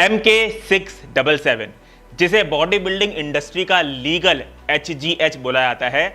MK677 जिसे body building industry का legal HGH बोला जाता है,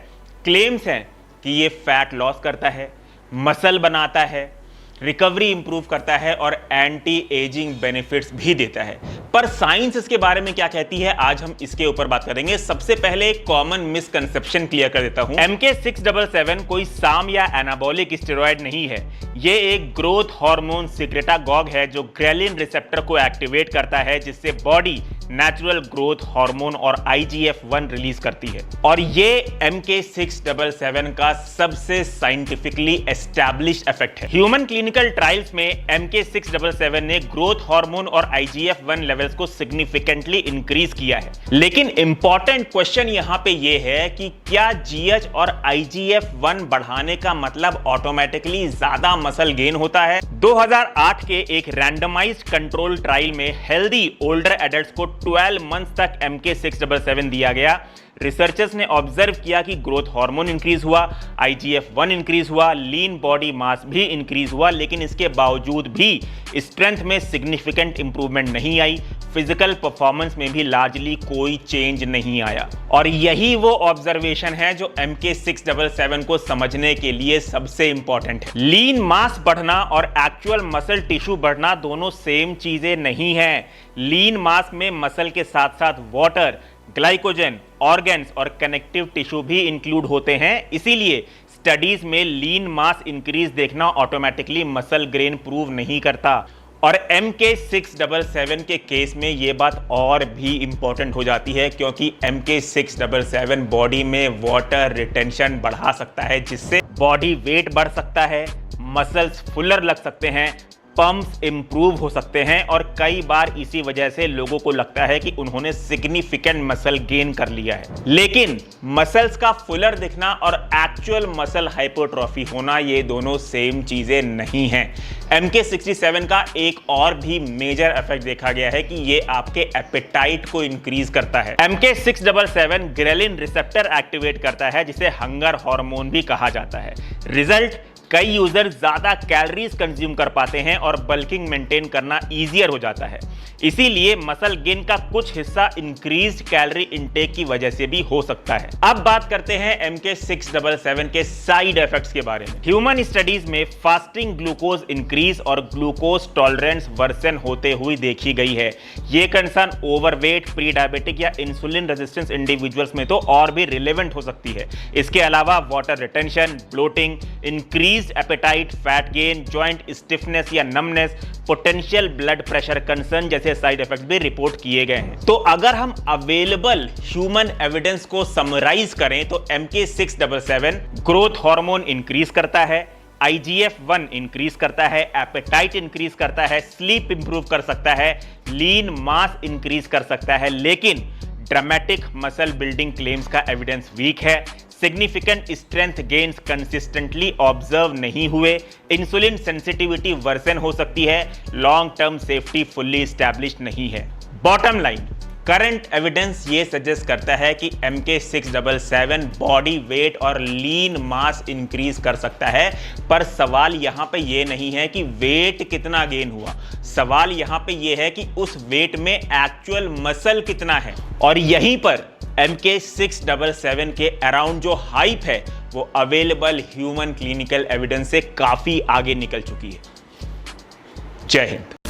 क्लेम्स हैं कि ये फैट लॉस करता है, मसल बनाता है, रिकवरी इंप्रूव करता है और एंटी एजिंग बेनिफिट्स भी देता है। पर साइंस इसके बारे में क्या कहती है, आज हम इसके ऊपर बात करेंगे। सबसे पहले एक कॉमन मिसकंसेप्शन क्लियर कर देता हूं। MK677 कोई साम या एनाबॉलिक स्टेरॉयड नहीं है। ये एक ग्रोथ हार्मोन सिक्रेटागॉग है जो ग्रेलिन रिसेप्टर को एक्टिवेट करता है, जिससे बॉडी नेचुरल ग्रोथ हार्मोन और IGF-1 रिलीज करती है। और ये MK677 का सबसे साइंटिफिकली एस्टैब्लिश्ड इफेक्ट है। ह्यूमन क्लिनिकल ट्रायल्स में MK677 ने ग्रोथ हार्मोन और IGF-1 लेवल्स को सिग्निफिकेंटली इंक्रीज किया है। लेकिन इंपॉर्टेंट क्वेश्चन यहां पे ये है कि क्या GH और IGF-1 बढ़ाने का मतलब ऑटोमेटिकली ज्यादा मसल गेन होता है? 2008 के एक रैंडमाइज्ड कंट्रोल ट्रायल में हेल्दी ओल्डर एडल्ट्स को 12 मंथ्स तक MK677 दिया गया। रिसर्चर्स ने ऑब्जर्व किया कि ग्रोथ हार्मोन इंक्रीज हुआ, IGF-1 इंक्रीज हुआ, लीन बॉडी मास भी इंक्रीज हुआ, लेकिन इसके बावजूद भी स्ट्रेंथ में सिग्निफिकेंट इंप्रूवमेंट नहीं आई। फिजिकल परफॉर्मेंस में भी लार्जली कोई चेंज नहीं आया। और यही वो ऑब्जर्वेशन है जो MK677 को समझने के लिए सबसे इंपॉर्टेंट है। लीन मास बढ़ना और एक्चुअल मसल टिश्यू बढ़ना दोनों सेम चीजें नहीं है। लीन मास में मसल के साथ साथ वाटर, ग्लाइकोजन, ऑर्गन्स और कनेक्टिव टिश्यू भी इंक्लूड होते हैं। इसीलिए स्टडीज में लीन मास इंक्रीज देखना ऑटोमेटिकली मसल गेन प्रूव नहीं करता। और MK677 के केस में यह बात और भी इंपॉर्टेंट हो जाती है, क्योंकि MK677 बॉडी में वाटर रिटेंशन बढ़ा सकता है, जिससे बॉडी वेट बढ़ सकता है, मसल्स फुलर लग सकते हैं, पंप्स इंप्रूव हो सकते हैं और कई बार इसी वजह से लोगों को लगता है कि उन्होंने सिग्निफिकेंट मसल गेन कर लिया है। लेकिन मसल्स का फुलर दिखना और एक्चुअल मसल हाइपोट्रॉफी होना, ये दोनों सेम चीजें नहीं हैं। MK67 का एक और भी मेजर इफेक्ट देखा गया है कि ये आपके एपेटाइट को इंक्रीज करता है। MK677 ग्रेलिन रिसेप्टर एक्टिवेट करता है, जिसे हंगर हार्मोन भी कहा जाता है। रिजल्ट, कई यूजर ज्यादा कैलोरीज कंज्यूम कर पाते हैं और बल्किंग मेंटेन करना इजियर हो जाता है। इसीलिए मसल गेन का कुछ हिस्सा इंक्रीज्ड कैलोरी इनटेक की वजह से भी हो सकता है। अब बात करते हैं MK677 के साइड इफेक्ट्स के बारे में। ह्यूमन स्टडीज में फास्टिंग ग्लूकोज इंक्रीज और ग्लूकोज टॉलरेंस वर्सन होते हुए देखी गई है। ये कंसर्न ओवरवेट, प्री डायबिटिक या इंसुलिन रेजिस्टेंस इंडिविजुअल्स में तो और भी रिलेवेंट हो सकती है। इसके अलावा water retention, bloating, increase appetite, fat gain, joint stiffness या numbness, potential blood pressure concern जैसे साइड इफेक्ट भी रिपोर्ट किए गए हैं। तो अगर हम अवेलेबल ह्यूमन एविडेंस को समराइज करें तो MK677 ग्रोथ हार्मोन इंक्रीज करता है, IGF-1 इंक्रीज करता है, एपेटाइट इंक्रीज करता है, स्लीप इंप्रूव कर सकता है, लीन मास इंक्रीज कर सकता है, लेकिन ड्रामेटिक मसल बिल्डिंग क्लेम्स का एविडेंस वीक है। Significant strength gains consistently observe नहीं हुए, इंसुलिन सेंसिटिविटी वर्सन हो सकती है, long term safety fully established नहीं है। बॉटम लाइन, करंट एविडेंस ये सजेस्ट करता है कि MK677 बॉडी वेट और लीन मास इंक्रीज कर सकता है, पर सवाल यहां पे ये नहीं है कि वेट कितना गेन हुआ। सवाल यहां पे ये है कि उस वेट में एक्चुअल मसल कितना है। और यहीं पर MK677 के अराउंड जो हाइप है वो अवेलेबल ह्यूमन क्लिनिकल एविडेंस से काफी आगे निकल चुकी है। जय हिंद।